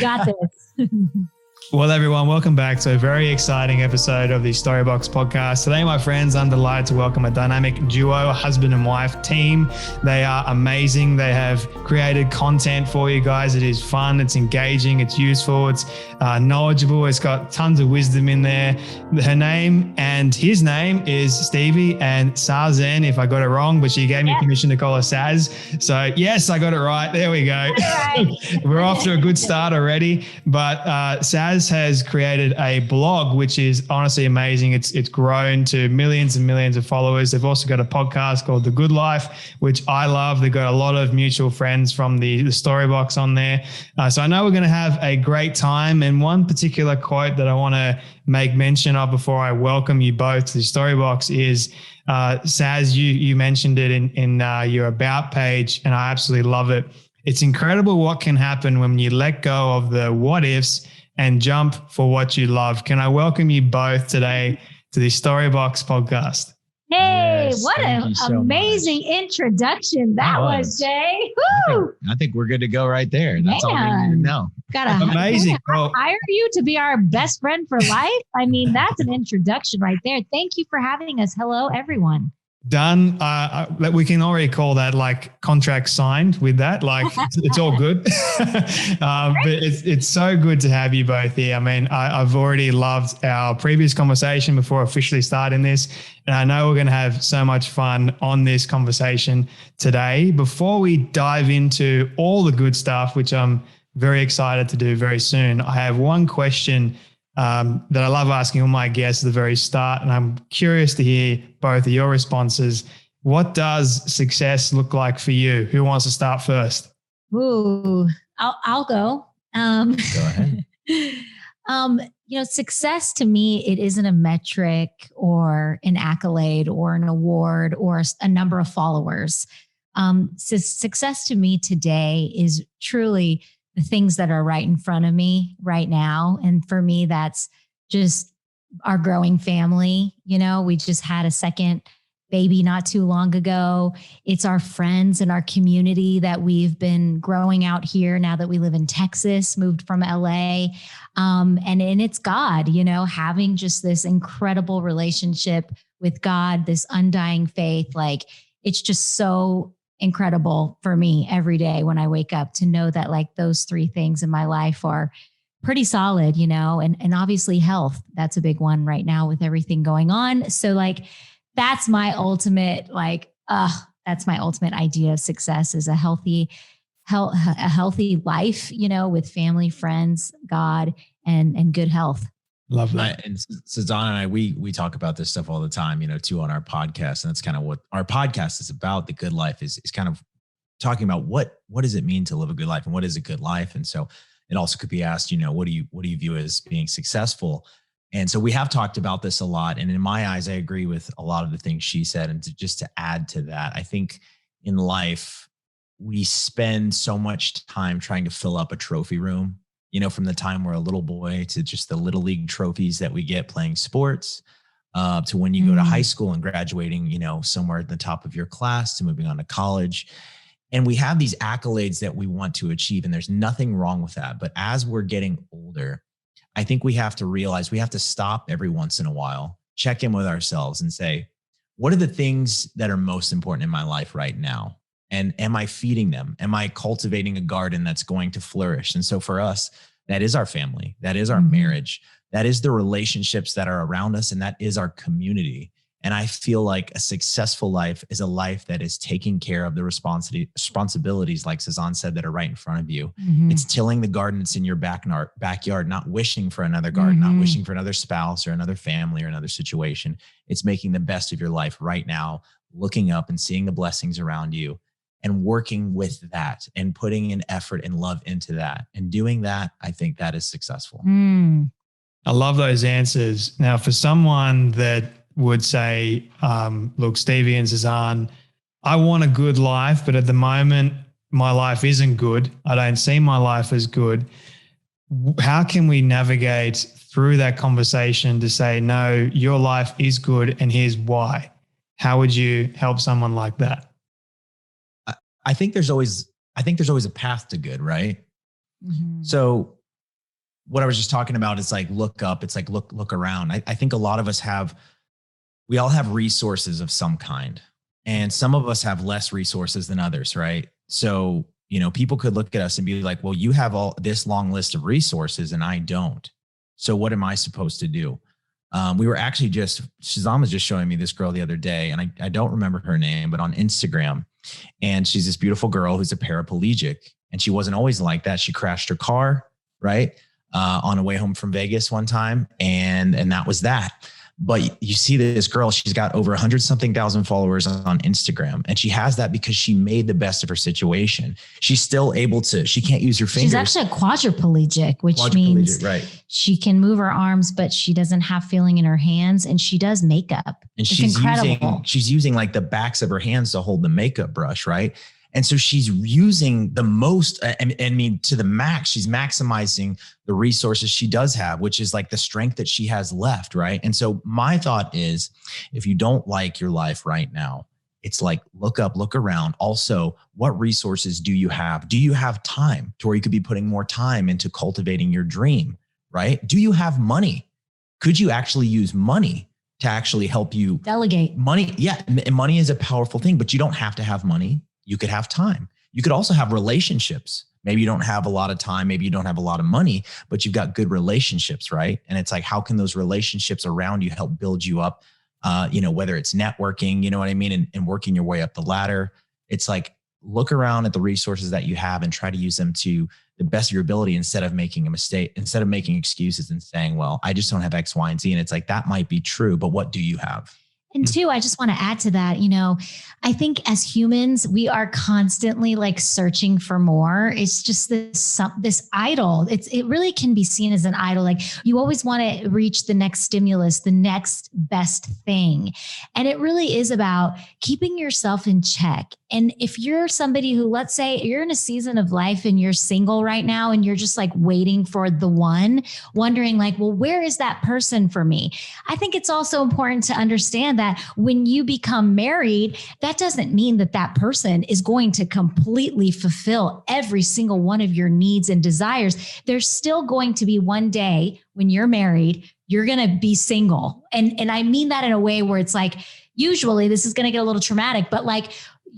got this. Well, everyone, welcome back to a very exciting episode of the Storybox podcast. Today, my friends, I'm delighted to welcome a dynamic duo, a husband and wife team. They are amazing. They have created content for you guys. It is fun, it's engaging, it's useful, it's knowledgeable. It's got tons of wisdom in there. Her name and his name is Stevie and Sazan, if I got it wrong, but she gave me permission to call her Saz. So yes, I got it right. There we go. Right. We're off to a good start already. But Saz has created a blog, which is honestly amazing. It's grown to millions and millions of followers. They've also got a podcast called The Good Life, which I love. They've got a lot of mutual friends from the Storybox on there. So I know we're going to have a great time. And one particular quote that I want to make mention of before I welcome you both to the Storybox is, Saz, you mentioned it in your About page, and I absolutely love it. It's incredible what can happen when you let go of the what ifs and jump for what you love. Can I welcome you both today to the Storybox podcast? Hey, yes, what an amazing introduction that was, Jay. Woo! I think we're good to go right there. That's all we need to know. Amazing. Hire you to be our best friend for life. I mean, that's an introduction right there. Thank you for having us. Hello, everyone. Done. We can already call that like contract signed with that. Like it's all good. But it's so good to have you both here. I mean, I've already loved our previous conversation before officially starting this. And I know we're going to have so much fun on this conversation today. Before we dive into all the good stuff, which I'm very excited to do very soon, I have one question that I love asking all my guests at the very start, and I'm curious to hear both of your responses. What does success look like for you? Who wants to start first? Ooh, I'll go. Go ahead. Success to me, it isn't a metric or an accolade or an award or a number of followers. So success to me today is truly the things that are right in front of me right now. And for me, that's just our growing family. You know, we just had a second baby not too long ago. It's our friends and our community that we've been growing out here now that we live in Texas, moved from LA. And it's God, having just this incredible relationship with God, this undying faith. Like, it's just so incredible for me every day when I wake up to know that like those three things in my life are pretty solid, and obviously health. That's a big one right now with everything going on. So like, that's my ultimate, that's my ultimate idea of success, is a healthy life, with family, friends, God, and good health. Love that. And Sazan and I, we talk about this stuff all the time, too, on our podcast. And that's kind of what our podcast is about. The Good Life is kind of talking about what does it mean to live a good life, and what is a good life? And so it also could be asked, what do you view as being successful? And so we have talked about this a lot. And in my eyes, I agree with a lot of the things she said. And just to add to that, I think in life, we spend so much time trying to fill up a trophy room, from the time we're a little boy to just the little league trophies that we get playing sports, to when you go to high school and graduating, somewhere at the top of your class, to moving on to college. And we have these accolades that we want to achieve, and there's nothing wrong with that. But as we're getting older, I think we have to realize we have to stop every once in a while, check in with ourselves and say, what are the things that are most important in my life right now? And am I feeding them? Am I cultivating a garden that's going to flourish? And so for us, that is our family. That is our marriage. That is the relationships that are around us. And that is our community. And I feel like a successful life is a life that is taking care of the responsibilities, like Sazan said, that are right in front of you. It's tilling the garden that's in your backyard, not wishing for another garden, not wishing for another spouse or another family or another situation. It's making the best of your life right now, looking up and seeing the blessings around you, and working with that and putting an effort and love into that. And doing that, I think that is successful. I love those answers. Now, for someone that would say, look, Stevie and Sazan, I want a good life, but at the moment, my life isn't good. I don't see my life as good. How can we navigate through that conversation to say, no, your life is good and here's why? How would you help someone like that? I think there's always a path to good, right? So what I was just talking about is like, look up. It's like, look around. I think a lot of us we all have resources of some kind, and some of us have less resources than others. Right. So, people could look at us and be like, well, you have all this long list of resources and I don't. So what am I supposed to do? We were actually Sazan was just showing me this girl the other day, and I don't remember her name, but on Instagram, and she's this beautiful girl who's a paraplegic, and she wasn't always like that. She crashed her car, right? On her way home from Vegas one time. And that was that. But you see this girl, she's got over 100,000 followers on Instagram. And she has that because she made the best of her situation. She's still able to, she can't use her fingers. She's actually a quadriplegic, which means right. She can move her arms, but she doesn't have feeling in her hands, and she does makeup. And she's using like the backs of her hands to hold the makeup brush, right? And so she's using the most, to the max. She's maximizing the resources she does have, which is like the strength that she has left, right? And so my thought is, if you don't like your life right now, it's like, look up, look around. Also, what resources do you have? Do you have time to where you could be putting more time into cultivating your dream, right? Do you have money? Could you actually use money to actually help you delegate? Money, yeah, money is a powerful thing, but you don't have to have money. You could have time. You could also have relationships. Maybe you don't have a lot of time. Maybe you don't have a lot of money, but you've got good relationships, right? And it's like, how can those relationships around you help build you up? Whether it's networking, you know what I mean? And working your way up the ladder. It's like, look around at the resources that you have and try to use them to the best of your ability instead of making a mistake, instead of making excuses and saying, well, I just don't have X, Y, and Z. And it's like, that might be true, but what do you have? And two, I just want to add to that, I think as humans, we are constantly like searching for more. It's just this idol. It really can be seen as an idol. Like you always want to reach the next stimulus, the next best thing. And it really is about keeping yourself in check. And if you're somebody who, let's say you're in a season of life and you're single right now, and you're just like waiting for the one, wondering like, well, where is that person for me? I think it's also important to understand that when you become married, that doesn't mean that that person is going to completely fulfill every single one of your needs and desires. There's still going to be one day when you're married, you're going to be single. And I mean that in a way where it's like, usually this is going to get a little traumatic, but like,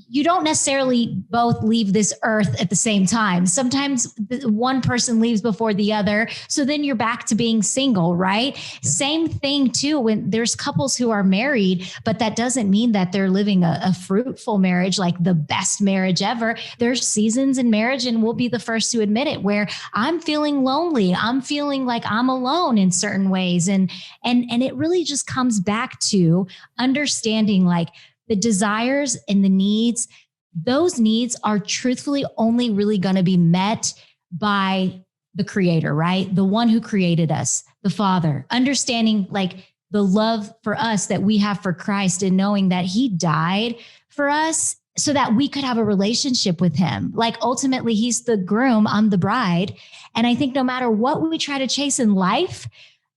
you don't necessarily both leave this earth at the same time. Sometimes one person leaves before the other. So then you're back to being single, right? Yeah. Same thing too, when there's couples who are married, but that doesn't mean that they're living a fruitful marriage, like the best marriage ever. There's seasons in marriage, and we'll be the first to admit it, where I'm feeling lonely. I'm feeling like I'm alone in certain ways. And it really just comes back to understanding like, the desires and the needs, those needs are truthfully only really going to be met by the creator, right? The one who created us, the Father, understanding like the love for us that we have for Christ, and knowing that he died for us so that we could have a relationship with him. Like ultimately he's the groom, I'm the bride. And I think no matter what we try to chase in life,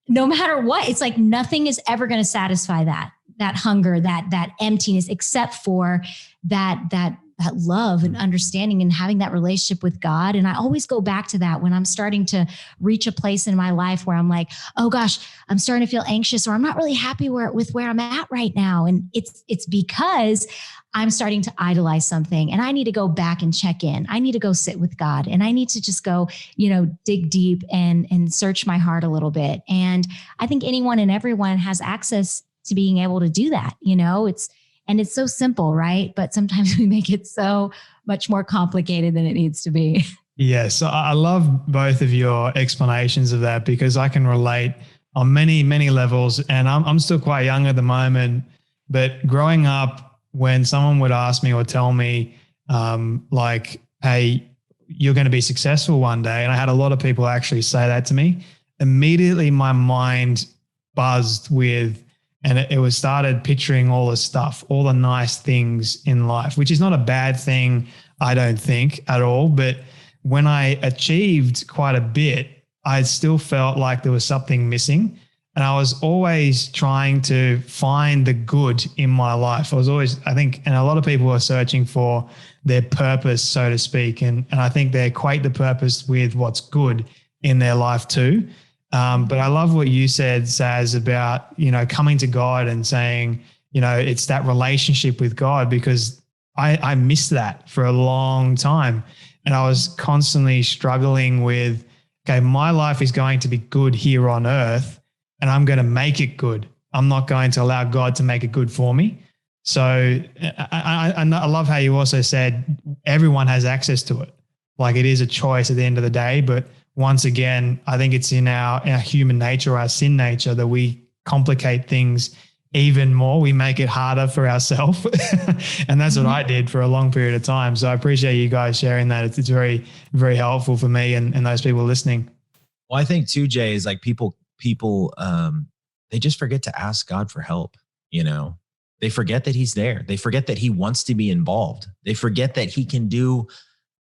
no matter what, it's like nothing is ever going to satisfy that hunger, that emptiness, except for that love and understanding and having that relationship with God. And I always go back to that when I'm starting to reach a place in my life where I'm like, oh gosh, I'm starting to feel anxious, or I'm not really happy with where I'm at right now. And it's because I'm starting to idolize something, and I need to go back and check in. I need to go sit with God, and I need to just go, dig deep and search my heart a little bit. And I think anyone and everyone has access to being able to do that. It's so simple, right? But sometimes we make it so much more complicated than it needs to be. Yes. I love both of your explanations of that, because I can relate on many, many levels. And I'm still quite young at the moment, but growing up, when someone would ask me or tell me like, hey, you're going to be successful one day. And I had a lot of people actually say that to me. Immediately my mind buzzed with, and it was started picturing all the stuff, all the nice things in life, which is not a bad thing, I don't think at all. But when I achieved quite a bit, I still felt like there was something missing. And I was always trying to find the good in my life. And a lot of people are searching for their purpose, so to speak. And I think they equate the purpose with what's good. in their life too. But I love what you said, Saz, about, coming to God and saying, it's that relationship with God, because I missed that for a long time. And I was constantly struggling with, okay, my life is going to be good here on earth and I'm going to make it good. I'm not going to allow God to make it good for me. So I love how you also said everyone has access to it. Like, it is a choice at the end of the day. But once again, I think it's in our human nature, our sin nature, that we complicate things even more. We make it harder for ourselves. And that's what I did for a long period of time. So I appreciate you guys sharing that. It's very, very helpful for me and those people listening. Well, I think too, Jay, is like people, they just forget to ask God for help. They forget that he's there. They forget that he wants to be involved. They forget that he can do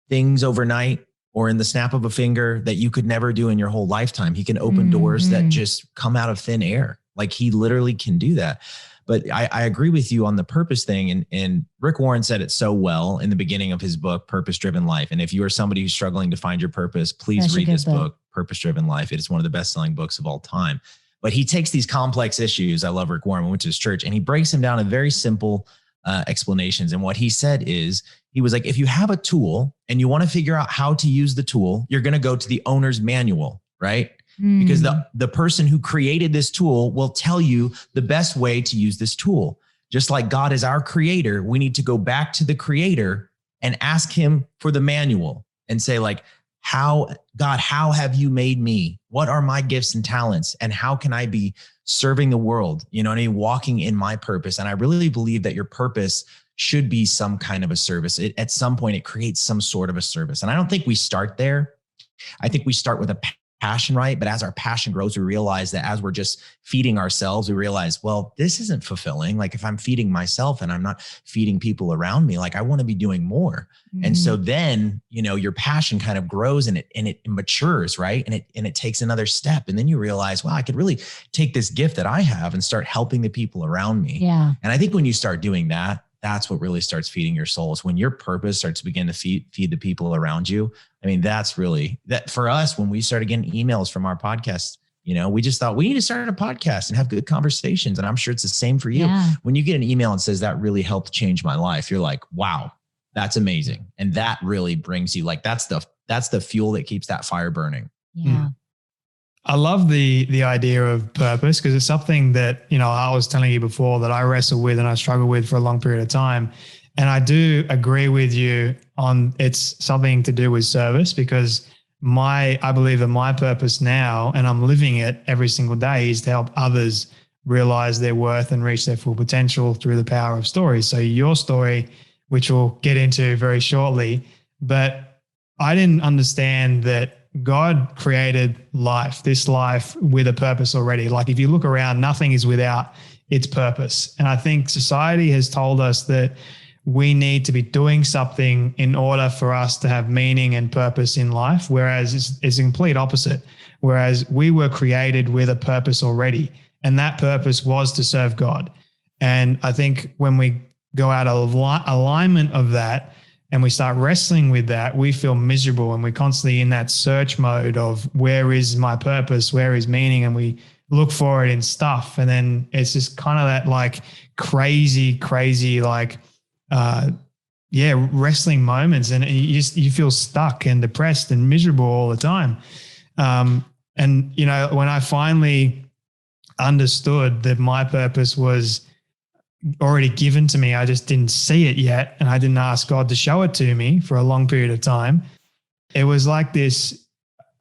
things overnight or in the snap of a finger that you could never do in your whole lifetime. He can open doors that just come out of thin air. Like, he literally can do that. But I agree with you on the purpose thing. And Rick Warren said it so well in the beginning of his book, Purpose Driven Life. And if you are somebody who's struggling to find your purpose, please read this book, Purpose Driven Life. It is one of the best-selling books of all time. But he takes these complex issues. I love Rick Warren. We went to his church and he breaks them down in very simple explanations. And what he said is, he was like, if you have a tool and you want to figure out how to use the tool, you're going to go to the owner's manual, right? Because the person who created this tool will tell you the best way to use this tool. Just like God is our creator, we need to go back to the creator and ask him for the manual and say, like, God, how have you made me? What are my gifts and talents? And how can I be serving the world? Walking in my purpose. And I really believe that your purpose should be some kind of a service. At some point, it creates some sort of a service. And I don't think we start there. I think we start with a passion, right? But as our passion grows, we realize that as we're just feeding ourselves, we realize, well, this isn't fulfilling. Like, if I'm feeding myself and I'm not feeding people around me, like, I want to be doing more. And so then, your passion kind of grows and it matures, right? And it takes another step. And then you realize, wow, I could really take this gift that I have and start helping the people around me. Yeah. And I think when you start doing that, that's what really starts feeding your soul. Is when your purpose starts to begin to feed the people around you. I mean, that's really that for us. When we started getting emails from our podcast, we just thought we need to start a podcast and have good conversations. And I'm sure it's the same for you. Yeah. When you get an email and says that really helped change my life, you're like, wow, that's amazing. And that really brings you, like, that's the fuel that keeps that fire burning. Yeah. I love the idea of purpose, because it's something that, I was telling you before that I wrestle with and I struggle with for a long period of time. And I do agree with you on it's something to do with service, because I believe that my purpose now, and I'm living it every single day, is to help others realize their worth and reach their full potential through the power of stories. So your story, which we'll get into very shortly, but I didn't understand that God created this life with a purpose already. Like, if you look around, nothing is without its purpose. And I think society has told us that we need to be doing something in order for us to have meaning and purpose in life, whereas it's the complete opposite. Whereas we were created with a purpose already, and that purpose was to serve God. And I think when we go out of alignment of that and we start wrestling with that, we feel miserable, and we're constantly in that search mode of where is my purpose, where is meaning, and we look for it in stuff. And then it's just kind of that like crazy, like, wrestling moments, and you feel stuck and depressed and miserable all the time. And when I finally understood that my purpose was already given to me, I just didn't see it yet, and I didn't ask God to show it to me for a long period of time. It was like this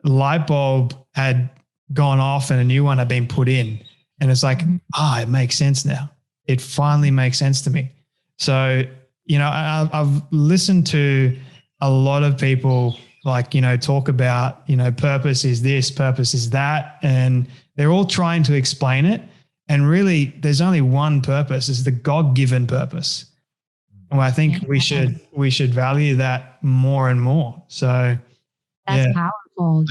light bulb had gone off and a new one had been put in, and it's like, it makes sense now. It finally makes sense to me. So I've listened to a lot of people talk about, purpose is this, purpose is that, and they're all trying to explain it. And really, there's only one purpose: it's the God-given purpose. And I think we should value that more and more. So that's powerful.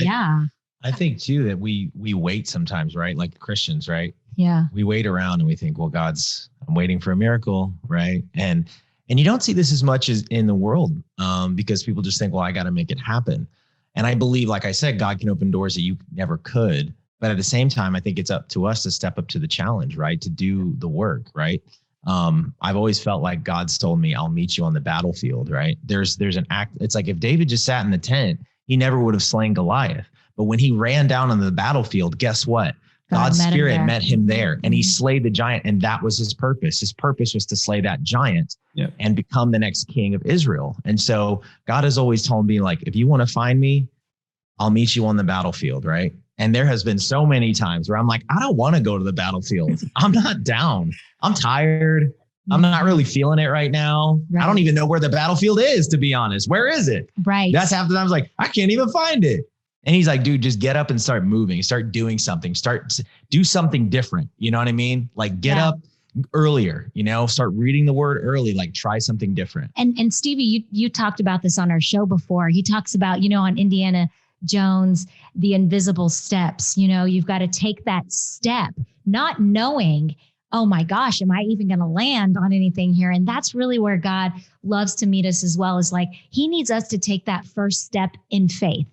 I think too that we wait sometimes, right? Like Christians, right? Yeah. We wait around and we think, well, I'm waiting for a miracle, right? And you don't see this as much as in the world, because people just think, well, I got to make it happen. And I believe, like I said, God can open doors that you never could. But at the same time, I think it's up to us to step up to the challenge, right? To do the work, right? I've always felt like God's told me, I'll meet you on the battlefield, right? There's an act. It's like if David just sat in the tent, he never would have slain Goliath. But when he ran down on the battlefield, guess what? God's spirit met him there, and he slayed the giant. And that was his purpose. His purpose was to slay that giant and become the next king of Israel. And so God has always told me, like, if you want to find me, I'll meet you on the battlefield, right? And there has been so many times where I'm like, I don't want to go to the battlefield. I'm not down. I'm tired. I'm not really feeling it right now. Right. I don't even know where the battlefield is, to be honest. Where is it? Right. That's half the time I was like, I can't even find it. And he's like, dude, just get up and start moving, start doing something, do something different. You know what I mean? Like get up earlier, start reading the word early, like try something different. And Stevie, you talked about this on our show before. He talks about, on Indiana Jones, the invisible steps. You've got to take that step, not knowing, oh my gosh, am I even going to land on anything here? And that's really where God loves to meet us as well, is like, he needs us to take that first step in faith,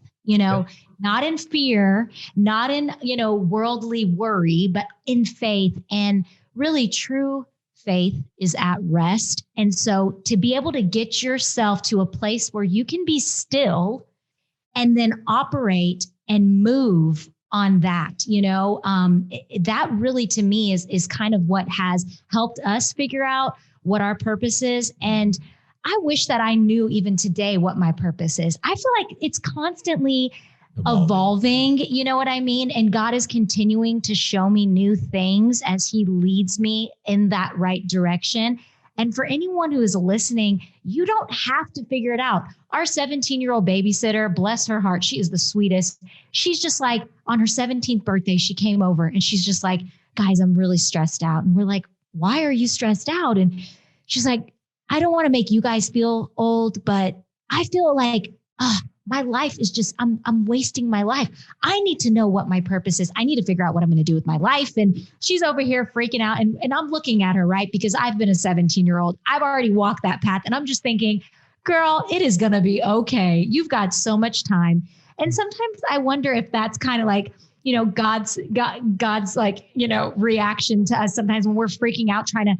not in fear, not in, worldly worry, but in faith. And really true faith is at rest. And so to be able to get yourself to a place where you can be still and then operate and move on that, that really to me is kind of what has helped us figure out what our purpose is. And I wish that I knew even today what my purpose is. I feel like it's constantly evolving, you know what I mean? And God is continuing to show me new things as he leads me in that right direction. And for anyone who is listening, you don't have to figure it out. Our 17-year-old babysitter, bless her heart, she is the sweetest. She's just like, on her 17th birthday, she came over and she's just like, guys, I'm really stressed out. And we're like, why are you stressed out? And she's like, I don't want to make you guys feel old, but I feel like, my life is just, I'm wasting my life. I need to know what my purpose is. I need to figure out what I'm going to do with my life. And she's over here freaking out. And I'm looking at her, right? Because I've been a 17-year-old. I've already walked that path. And I'm just thinking, girl, it is going to be okay. You've got so much time. And sometimes I wonder if that's kind of like, God's like, reaction to us sometimes when we're freaking out, trying to,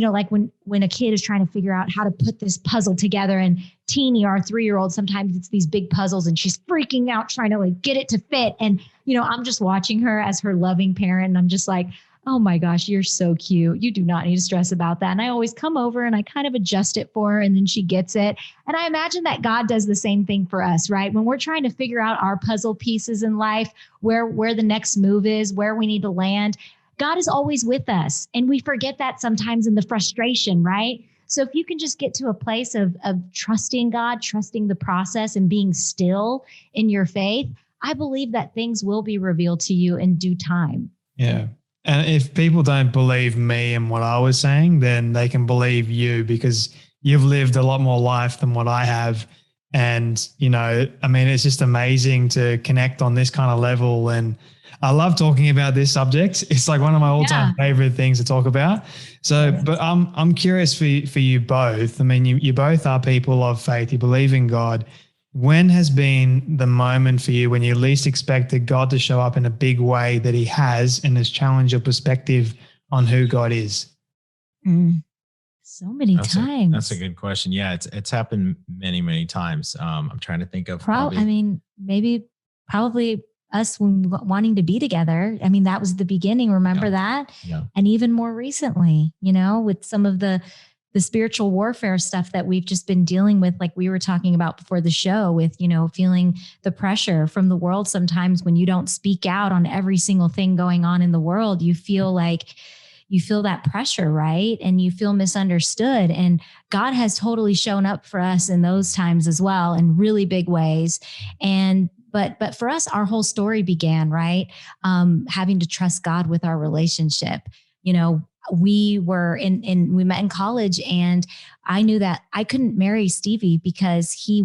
like when a kid is trying to figure out how to put this puzzle together, and Teeny, our 3-year-old, sometimes it's these big puzzles and she's freaking out trying to like get it to fit. And, I'm just watching her as her loving parent. And I'm just like, oh my gosh, you're so cute. You do not need to stress about that. And I always come over and I kind of adjust it for her and then she gets it. And I imagine that God does the same thing for us, right? When we're trying to figure out our puzzle pieces in life, where the next move is, where we need to land, God is always with us. And we forget that sometimes in the frustration, right? So if you can just get to a place of trusting God, trusting the process and being still in your faith, I believe that things will be revealed to you in due time. Yeah. And if people don't believe me and what I was saying, then they can believe you, because you've lived a lot more life than what I have. And, it's just amazing to connect on this kind of level. And I love talking about this subject. It's like one of my all-time favorite things to talk about. So, but I'm curious for you both. I mean, you both are people of faith. You believe in God. When has been the moment for you when you least expected God to show up in a big way that he has, and has challenged your perspective on who God is? So many times. That's a good question. Yeah, it's happened many, many times. I'm trying to think of probably us wanting to be together. I mean, that was the beginning. Remember that? Yeah. And even more recently, with some of the spiritual warfare stuff that we've just been dealing with, like we were talking about before the show, with, feeling the pressure from the world. Sometimes when you don't speak out on every single thing going on in the world, you feel that pressure, right? And you feel misunderstood. And God has totally shown up for us in those times as well, in really big ways. But for us, our whole story began, right? Having to trust God with our relationship. we we met in college, and I knew that I couldn't marry Stevie because he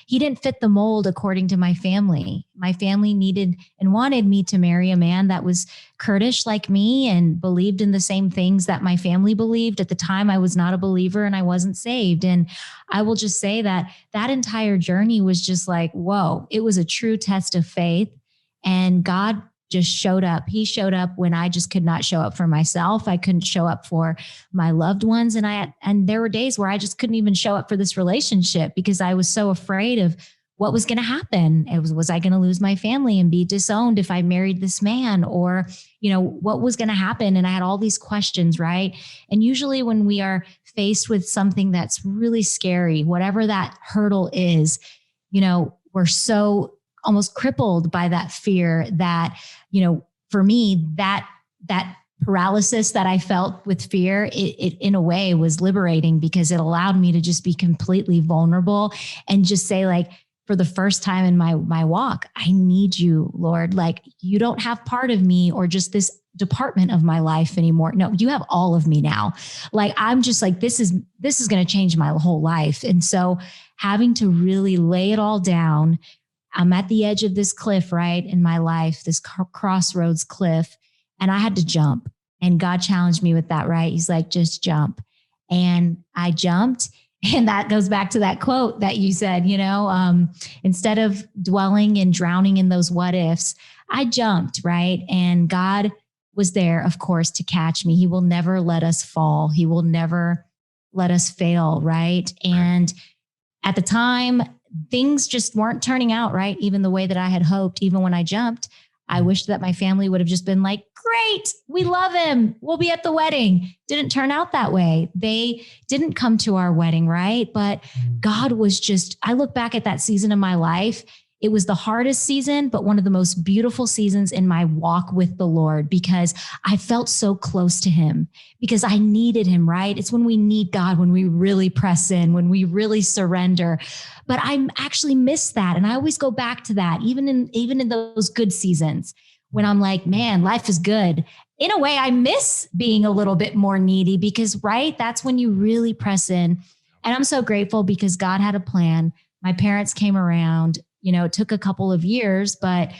didn't fit the mold according to my family. My family needed and wanted me to marry a man that was Kurdish like me and believed in the same things that my family believed. At the time, I was not a believer and I wasn't saved. And I will just say that entire journey was just like, whoa, it was a true test of faith. And God just showed up. He showed up when I just could not show up for myself. I couldn't show up for my loved ones. And there were days where I just couldn't even show up for this relationship because I was so afraid of what was going to happen. Was I going to lose my family and be disowned if I married this man? Or, what was going to happen? And I had all these questions, right? And usually when we are faced with something that's really scary, whatever that hurdle is, we're so almost crippled by that fear that, for me, that paralysis that I felt with fear, it in a way was liberating because it allowed me to just be completely vulnerable and just say, like, for the first time in my walk, I need you, Lord. Like, you don't have part of me or just this department of my life anymore. No, you have all of me now. Like, I'm just like, this is going to change my whole life. And so having to really lay it all down, I'm at the edge of this cliff, right, in my life, this crossroads cliff, and I had to jump. And God challenged me with that, right? He's like, just jump. And I jumped. And that goes back to that quote that you said, instead of dwelling and drowning in those what ifs, I jumped, right? And God was there, of course, to catch me. He will never let us fall. He will never let us fail, right? And at the time, things just weren't turning out right, even the way that I had hoped. Even when I jumped, I wished that my family would have just been like, great, we love him, we'll be at the wedding. Didn't turn out that way. They didn't come to our wedding, right? But God was just, I look back at that season of my life. It was the hardest season, but one of the most beautiful seasons in my walk with the Lord because I felt so close to him because I needed him, right? It's when we need God, when we really press in, when we really surrender. But I actually miss that. And I always go back to that, even in those good seasons when I'm like, man, life is good. In a way, I miss being a little bit more needy because, right, that's when you really press in. And I'm so grateful because God had a plan. My parents came around. It took a couple of years, but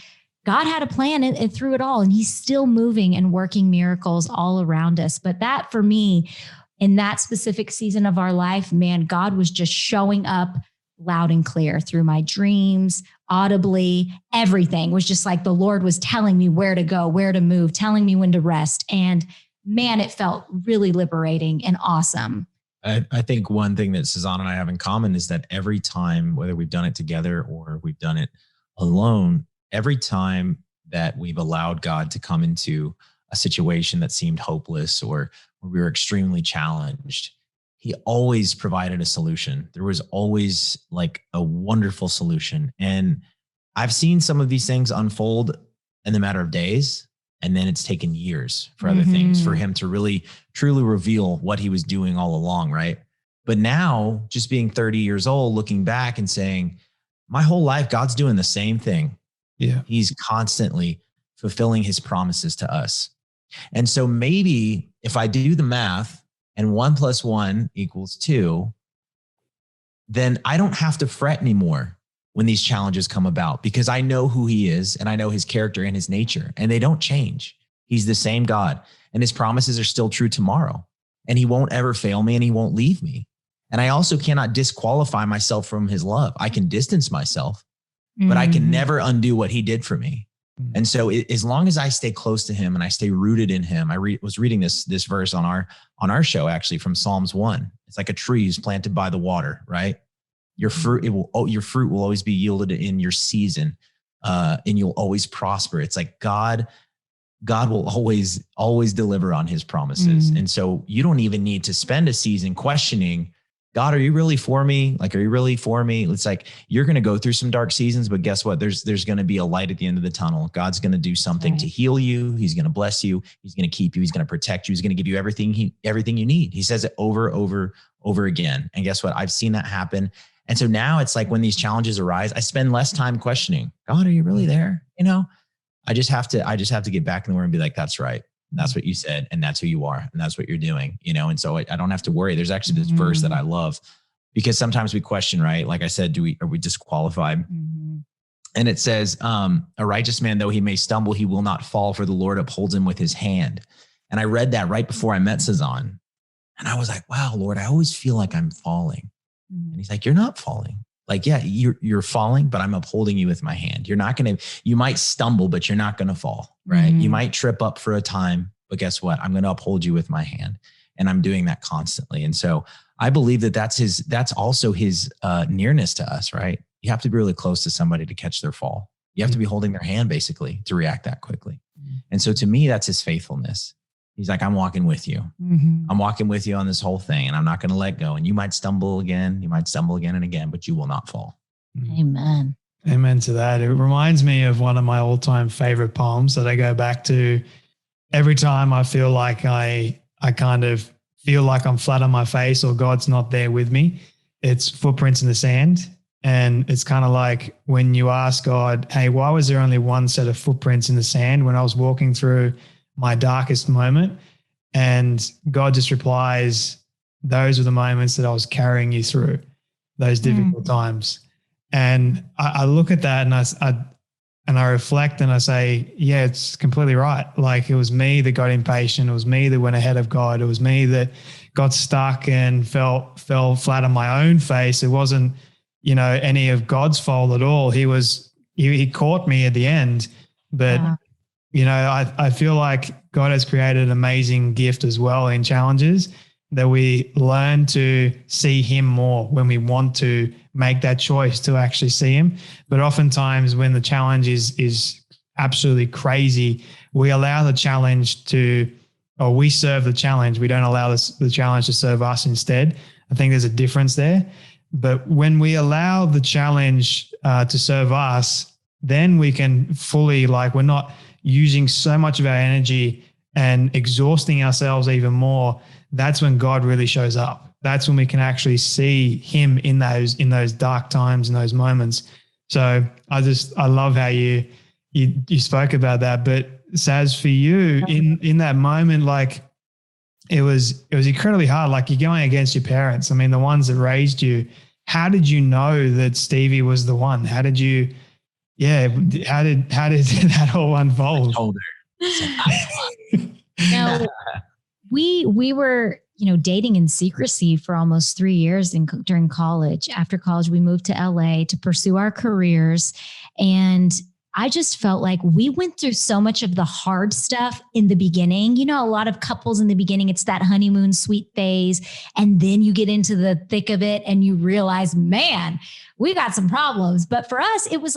God had a plan and through it all. And he's still moving and working miracles all around us. But that, for me, in that specific season of our life, man, God was just showing up loud and clear through my dreams, audibly. Everything was just like the Lord was telling me where to go, where to move, telling me when to rest. And man, it felt really liberating and awesome. I think one thing that Sazan and I have in common is that every time, whether we've done it together or we've done it alone, every time that we've allowed God to come into a situation that seemed hopeless or where we were extremely challenged, he always provided a solution. There was always like a wonderful solution. And I've seen some of these things unfold in the matter of days. And then it's taken years for other things for him to really, truly reveal what he was doing all along, right? But now, just being 30 years old, looking back and saying, my whole life, God's doing the same thing. Yeah. He's constantly fulfilling his promises to us. And so maybe if I do the math and 1 + 1 = 2, then I don't have to fret anymore when these challenges come about because I know who he is and I know his character and his nature, and they don't change. He's the same God, and his promises are still true tomorrow, and he won't ever fail me and he won't leave me. And I also cannot disqualify myself from his love. I can distance myself, but I can never undo what he did for me. And so as long as I stay close to him and I stay rooted in him, I was reading this verse on our show, actually, from Psalms 1. It's like a tree is planted by the water, right? Your fruit will always be yielded in your season, and you'll always prosper. It's like God will always deliver on his promises. And so you don't even need to spend a season questioning, God, are you really for me? Like, are you really for me? It's like, you're going to go through some dark seasons, but guess what? There's going to be a light at the end of the tunnel. God's going to do something to heal you. He's going to bless you. He's going to keep you. He's going to protect you. He's going to give you everything you need. He says it over again. And guess what? I've seen that happen. And so now it's like when these challenges arise, I spend less time questioning, God, are you really there? I just have to get back in the word and be like, that's right. That's what you said. And that's who you are. And that's what you're doing, And so I don't have to worry. There's actually this verse that I love, because sometimes we question, right? Like I said, are we disqualified? And it says, a righteous man, though he may stumble, he will not fall, for the Lord upholds him with his hand. And I read that right before I met Sazan. And I was like, wow, Lord, I always feel like I'm falling. And he's like, you're not falling. Like, yeah, you're falling, but I'm upholding you with my hand. You might stumble, but you're not going to fall, right? You might trip up for a time, but guess what? I'm going to uphold you with my hand. And I'm doing that constantly. And so I believe that's also his nearness to us, right? You have to be really close to somebody to catch their fall. You have to be holding their hand basically to react that quickly. And so to me, that's his faithfulness. He's like, I'm walking with you. I'm walking with you on this whole thing, and I'm not going to let go. And you might stumble again. You might stumble again and again, but you will not fall. Amen. Amen to that. It reminds me of one of my all-time favorite poems that I go back to every time I feel like I kind of feel like I'm flat on my face or God's not there with me. It's Footprints in the Sand. And it's kind of like when you ask God, hey, why was there only one set of footprints in the sand when I was walking through my darkest moment? And God just replies, those were the moments that I was carrying you through those difficult times. And I look at that and I reflect and I say, yeah, it's completely right. Like, it was me that got impatient. It was me that went ahead of God. It was me that got stuck and fell flat on my own face. It wasn't, any of God's fault at all. He caught me at the end, but I feel like God has created an amazing gift as well in challenges, that we learn to see him more when we want to make that choice to actually see him. But oftentimes when the challenge is absolutely crazy, we allow the challenge we serve the challenge. We don't allow the challenge to serve us instead. I think there's a difference there. But when we allow the challenge to serve us, then we can fully, we're not using so much of our energy and exhausting ourselves even more. That's when God really shows up. That's when we can actually see him in those dark times, in those moments. So I love how you spoke about that. But Saz, for you in that moment, it was incredibly hard. You're going against your parents. I mean, the ones that raised you. How did you know that Stevie was the one? How did that all unfold? I told her. No, we were, dating in secrecy for almost 3 years during college. After college, we moved to LA to pursue our careers. And I just felt like we went through so much of the hard stuff in the beginning. A lot of couples in the beginning, it's that honeymoon sweet phase. And then you get into the thick of it and you realize, man, we got some problems. But for us, it was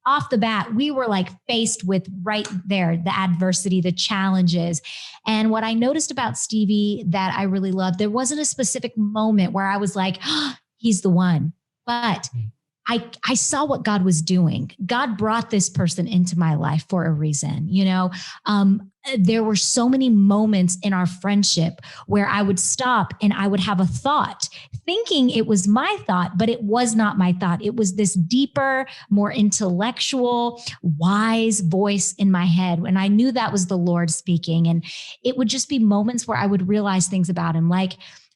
off the bat, we were faced with right there, the adversity, the challenges. And what I noticed about Stevie that I really loved, there wasn't a specific moment where I was like, oh, he's the one. But I saw what God was doing. God brought this person into my life for a reason. There were so many moments in our friendship where I would stop and I would have a thought, thinking it was my thought, but it was not my thought. It was this deeper, more intellectual, wise voice in my head. And I knew that was the Lord speaking. And it would just be moments where I would realize things about him.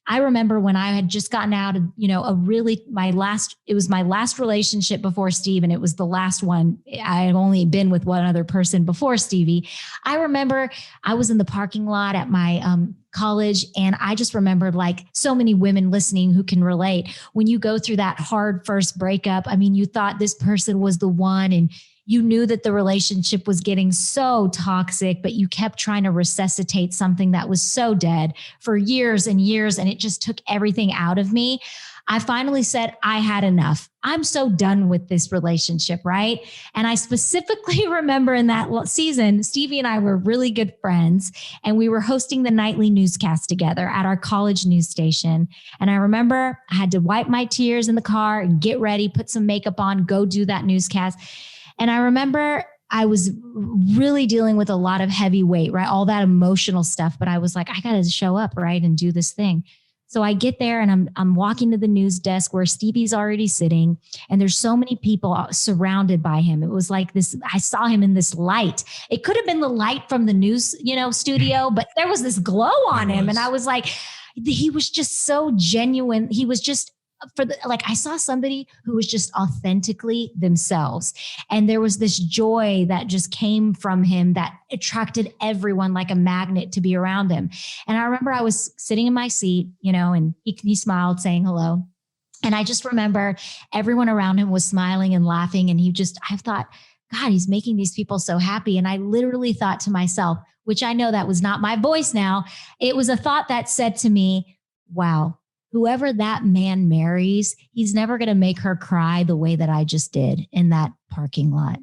I remember when I had just gotten out of, it was my last relationship before Steve. And it was the last one. I had only been with one other person before Stevie. I remember I was in the parking lot at my college. And I just remembered, so many women listening who can relate, when you go through that hard first breakup, I mean, you thought this person was the one, and you knew that the relationship was getting so toxic, but you kept trying to resuscitate something that was so dead for years and years. And it just took everything out of me. I finally said, I had enough. I'm so done with this relationship, right? And I specifically remember in that season, Stevie and I were really good friends, and we were hosting the nightly newscast together at our college news station. And I remember I had to wipe my tears in the car and get ready, put some makeup on, go do that newscast. And I remember I was really dealing with a lot of heavy weight, right? All that emotional stuff. But I was like, I got to show up, right? And do this thing. So I get there and I'm walking to the news desk where Stevie's already sitting, and there's so many people surrounded by him. It was like this, I saw him in this light. It could have been the light from the news, studio, but there was this glow on him. And I was like, he was just so genuine. He was just I saw somebody who was just authentically themselves. And there was this joy that just came from him that attracted everyone like a magnet to be around him. And I remember I was sitting in my seat, and he smiled saying hello. And I just remember everyone around him was smiling and laughing. And I thought, God, he's making these people so happy. And I literally thought to myself, which I know that was not my voice now. It was a thought that said to me, wow, whoever that man marries, he's never going to make her cry the way that I just did in that parking lot.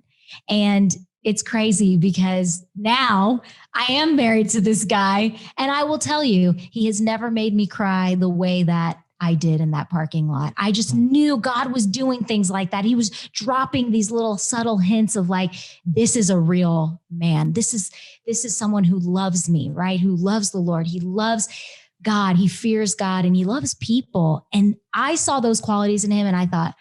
And it's crazy because now I am married to this guy. And I will tell you, he has never made me cry the way that I did in that parking lot. I just knew God was doing things like that. He was dropping these little subtle hints of like, this is a real man. This is someone who loves me, right? Who loves the Lord. He loves God, he fears God, and he loves people. And I saw those qualities in him and I thought,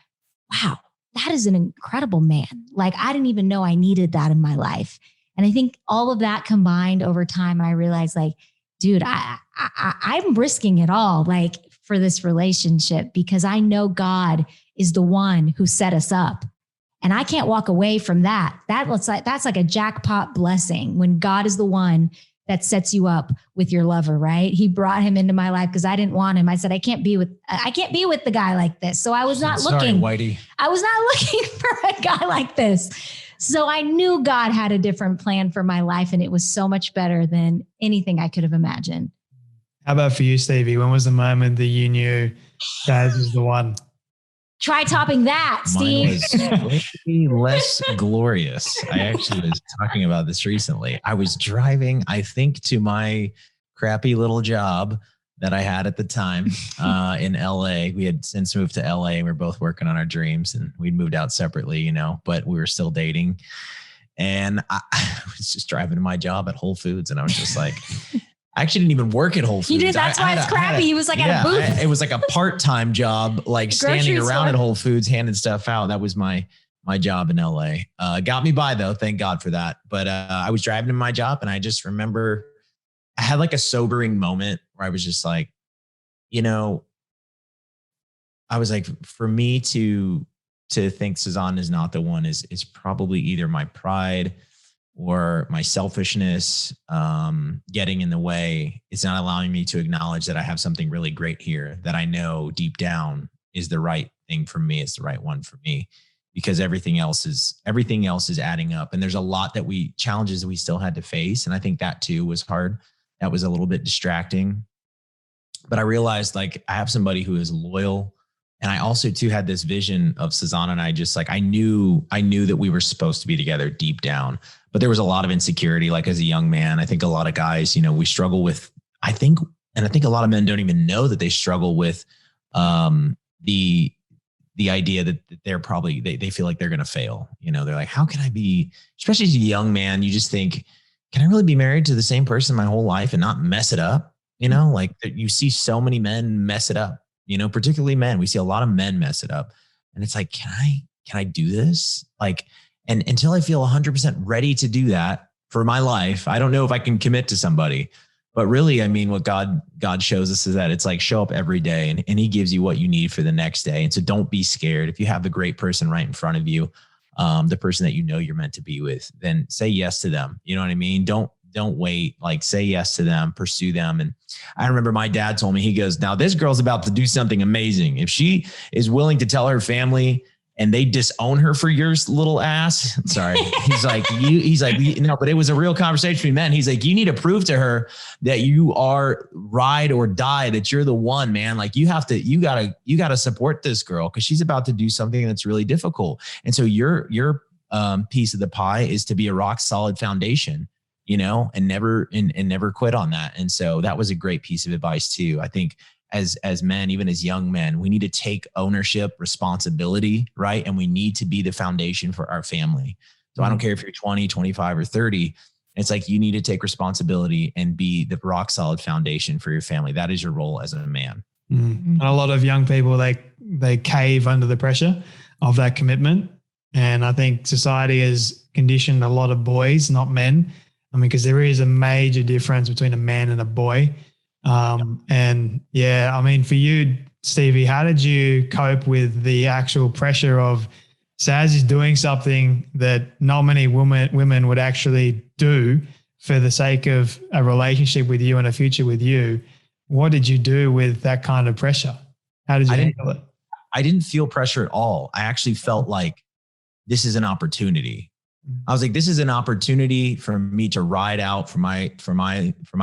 wow, that is an incredible man. Like, I didn't even know I needed that in my life. And I think all of that combined over time, I realized like, dude, I'm risking it all like for this relationship because I know God is the one who set us up. And I can't walk away from that. That's like a jackpot blessing when God is the one that sets you up with your lover, right? He brought him into my life because I didn't want him. I said, I can't be with the guy like this. So I was not looking. Sorry, Whitey. I was not looking for a guy like this. So I knew God had a different plan for my life, and it was so much better than anything I could have imagined. How about for you, Stevie? When was the moment that you knew Saz is the one? Try topping that, Steve. Mine was way less glorious. I actually was talking about this recently. I was driving, I think, to my crappy little job that I had at the time in LA. We had since moved to LA and we were both working on our dreams, and we'd moved out separately, but we were still dating. And I was just driving to my job at Whole Foods, and I was just like, I actually didn't even work at Whole Foods. You did. That's why it's crappy. He was like at a booth. It was like a part-time job, like standing around at Whole Foods, handing stuff out. That was my job in LA. Got me by though. Thank God for that. But I was driving to my job, and I just remember I had like a sobering moment where I was just like, I was like, for me to think Sazan is not the one is probably either my pride or my selfishness getting in the way. It's not allowing me to acknowledge that I have something really great here that I know deep down is the right thing for me. It's the right one for me, because everything else is adding up. And there's a lot challenges that we still had to face. And I think that too was hard. That was a little bit distracting. But I realized like I have somebody who is loyal. And I also too had this vision of Sazan, and I just like, I knew that we were supposed to be together deep down, but there was a lot of insecurity. Like as a young man, I think a lot of guys, we struggle with, I think a lot of men don't even know that they struggle with the idea that they're probably, they feel like they're going to fail. They're like, how can I be, especially as a young man, you just think, can I really be married to the same person my whole life and not mess it up? Like you see so many men mess it up. Particularly men. We see a lot of men mess it up. And it's like, can I do this? Like, and until I feel 100% ready to do that for my life, I don't know if I can commit to somebody. But really, I mean, what God shows us is that it's like show up every day and he gives you what you need for the next day. And so don't be scared. If you have a great person right in front of you, the person that you're meant to be with, then say yes to them. You know what I mean? Don't wait, like say yes to them, pursue them. And I remember my dad told me, he goes, now this girl's about to do something amazing. If she is willing to tell her family and they disown her for your little ass. Sorry. He's like, but it was a real conversation between men. He's like, you need to prove to her that you are ride or die, that you're the one, man. Like you gotta support this girl because she's about to do something that's really difficult. And so your piece of the pie is to be a rock solid foundation, and never quit on that. And so that was a great piece of advice too. I think as men, even as young men, we need to take ownership, responsibility, right? And we need to be the foundation for our family. So I don't care if you're 20, 25 or 30. It's like, you need to take responsibility and be the rock solid foundation for your family. That is your role as a man. And a lot of young people, they cave under the pressure of that commitment. And I think society has conditioned a lot of boys, not men. I mean, because there is a major difference between a man and a boy. And yeah, I mean, for you, Stevie, how did you cope with the actual pressure of Saz is doing something that not many women would actually do for the sake of a relationship with you and a future with you? What did you do with that kind of pressure? How did you handle it? I didn't feel pressure at all. I actually felt like this is an opportunity. I was like, this is an opportunity for me to ride out for my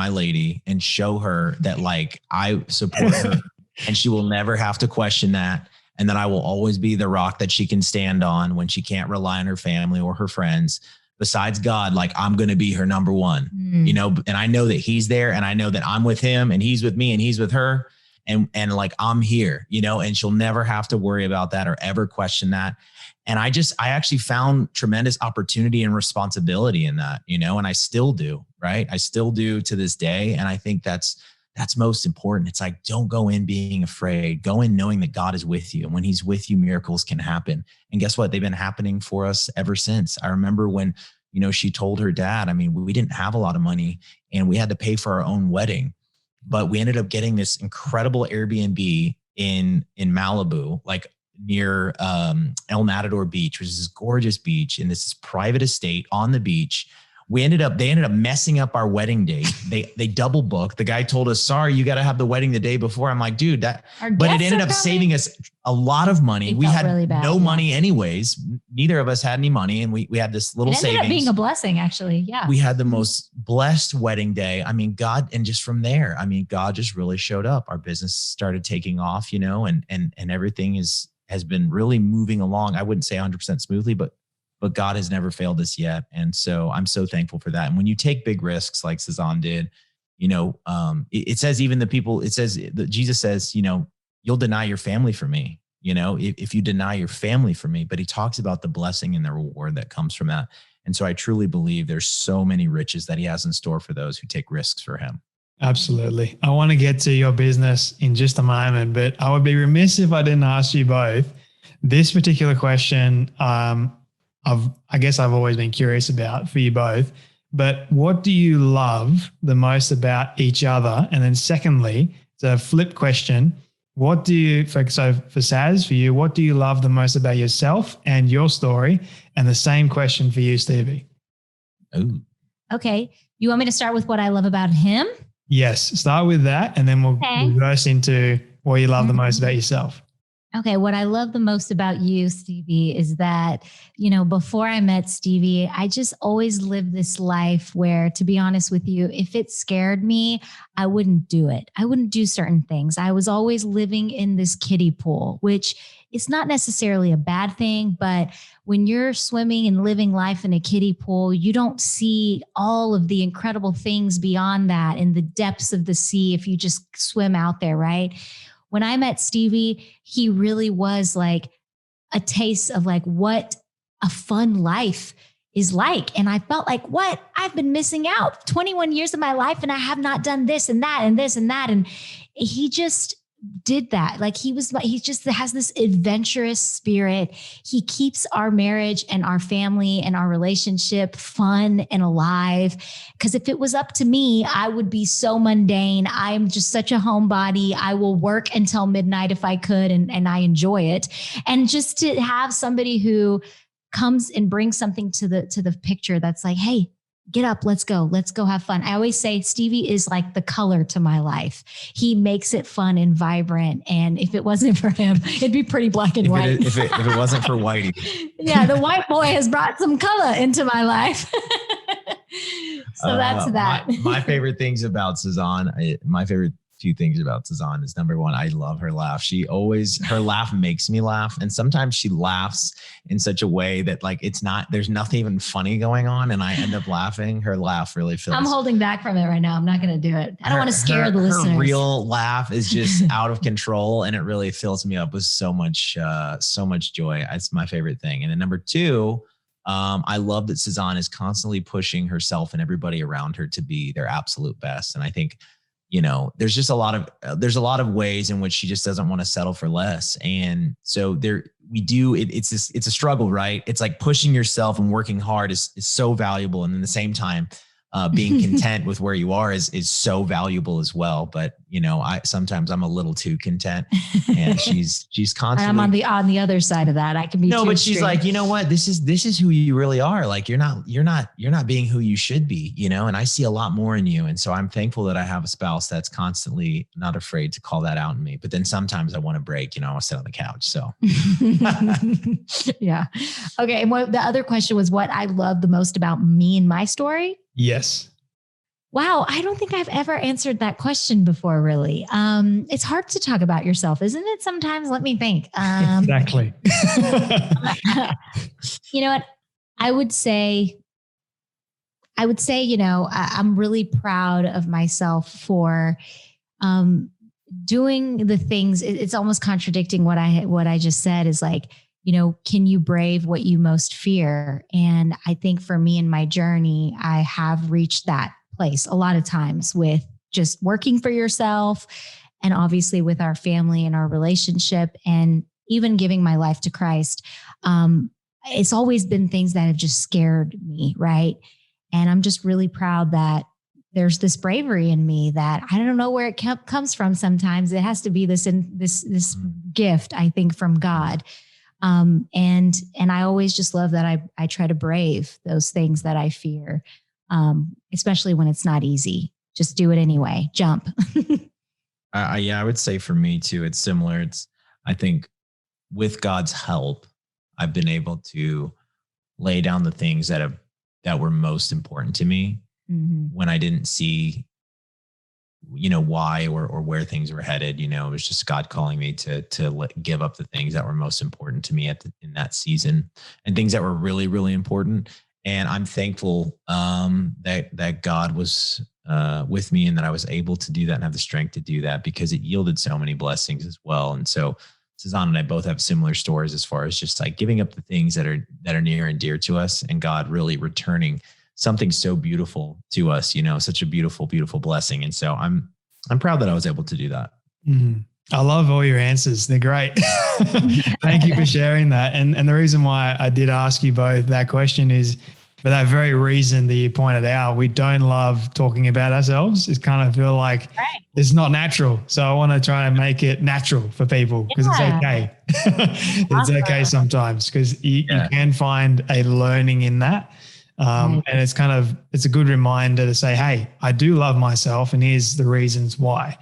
lady and show her that like I support her and she will never have to question that. And that I will always be the rock that she can stand on when she can't rely on her family or her friends. Besides God, like I'm going to be her number one, and I know that he's there and I know that I'm with him and he's with me and he's with her. And like, I'm here, and she'll never have to worry about that or ever question that. And I actually found tremendous opportunity and responsibility in that, and I still do, right? I still do to this day. And I think that's most important. It's like, don't go in being afraid, go in knowing that God is with you. And when he's with you, miracles can happen. And guess what? They've been happening for us ever since. I remember when, she told her dad, I mean, we didn't have a lot of money and we had to pay for our own wedding, but we ended up getting this incredible Airbnb in Malibu, like near El Matador Beach, which is this gorgeous beach in this private estate on the beach. They ended up messing up our wedding date. They double booked. The guy told us, sorry, you got to have the wedding the day before. I'm like, dude, but it ended up saving us a lot of money. We had really no money anyways. Neither of us had any money. And we had this little savings. It ended up being a blessing, actually. Yeah. We had the most blessed wedding day. I mean, God, and just from there, I mean, God just really showed up. Our business started taking off, and everything has been really moving along. I wouldn't say 100% smoothly, but God has never failed us yet. And so I'm so thankful for that. And when you take big risks like Sazan did, it says even the people, it says that Jesus says, you'll deny your family for me, if you deny your family for me, but he talks about the blessing and the reward that comes from that. And so I truly believe there's so many riches that he has in store for those who take risks for him. Absolutely. I want to get to your business in just a moment, but I would be remiss if I didn't ask you both this particular question. I guess I've always been curious about for you both, but what do you love the most about each other? And then secondly, it's a flip question. For Saz, for you, what do you love the most about yourself and your story? And the same question for you, Stevie. Ooh. Okay. You want me to start with what I love about him? Yes. Start with that. And then we'll reverse into what you love the most about yourself. Okay. What I love the most about you, Stevie, is that, before I met Stevie, I just always lived this life where, to be honest with you, if it scared me, I wouldn't do it. I wouldn't do certain things. I was always living in this kiddie pool, which is not necessarily a bad thing, but when you're swimming and living life in a kiddie pool, you don't see all of the incredible things beyond that in the depths of the sea if you just swim out there, right? When I met Stevie, he really was like a taste of like what a fun life is like. And I felt like, what? I've been missing out 21 years of my life and I have not done this and that and this and that. And he just did that. Like he just has this adventurous spirit. He keeps our marriage and our family and our relationship fun and alive. Because if it was up to me, I would be so mundane. I'm just such a homebody. I will work until midnight if I could, and I enjoy it. And just to have somebody who comes and brings something to the picture that's like, hey, get up, let's go have fun. I always say Stevie is like the color to my life. He makes it fun and vibrant. And if it wasn't for him, it'd be pretty black and white. If it wasn't for Whitey. Yeah, the white boy has brought some color into my life. So that's that. My favorite things about Sazan, few things about Sazan is, number one, I love her laugh. Her laugh makes me laugh. And sometimes she laughs in such a way that like, there's nothing even funny going on. And I end up laughing. Her laugh really feels. I'm holding back from it right now. I'm not going to do it. I don't want to scare the listeners. Her real laugh is just out of control. And it really fills me up with so much joy. It's my favorite thing. And then number two, I love that Sazan is constantly pushing herself and everybody around her to be their absolute best. And I think there's just there's a lot of ways in which she just doesn't want to settle for less. And so it's a struggle, right? It's like pushing yourself and working hard is so valuable. And at the same time, being content with where you are is so valuable as well. But sometimes I'm a little too content, and she's constantly. I'm on the other side of that. I can be no, but she's like, you know what? This is who you really are. Like you're not being who you should be. And I see a lot more in you, and so I'm thankful that I have a spouse that's constantly not afraid to call that out in me. But then sometimes I want to break. I want to sit on the couch. So yeah, okay. And the other question was what I love the most about me and my story. Yes. Wow. I don't think I've ever answered that question before, really. It's hard to talk about yourself, isn't it? Sometimes. Let me think. Exactly. You know what? I would say, I'm really proud of myself for doing the things. It's almost contradicting what I just said is like, can you brave what you most fear? And I think for me in my journey, I have reached that place a lot of times with just working for yourself and obviously with our family and our relationship and even giving my life to Christ. It's always been things that have just scared me. Right. And I'm just really proud that there's this bravery in me that I don't know where it comes from. Sometimes it has to be this gift, I think, from God. And I always just love that I try to brave those things that I fear, especially when it's not easy. Just do it anyway. Jump. I would say for me too, it's similar. I think with God's help, I've been able to lay down the things that were most important to me when I didn't see why or where things were headed. It was just God calling me to give up the things that were most important to me in that season and things that were really, really important. And I'm thankful that God was with me and that I was able to do that and have the strength to do that because it yielded so many blessings as well. And so Sazan and I both have similar stories as far as just like giving up the things that are near and dear to us and God really returning something so beautiful to us, such a beautiful, beautiful blessing. And so I'm proud that I was able to do that. Mm-hmm. I love all your answers. They're great. Thank you for sharing that. And the reason why I did ask you both that question is for that very reason that you pointed out. We don't love talking about ourselves. It's kind of feel like it's not natural. So I want to try and make it natural for people because it's okay. It's okay sometimes because you can find a learning in that. And it's a good reminder to say, hey, I do love myself and here's the reasons why.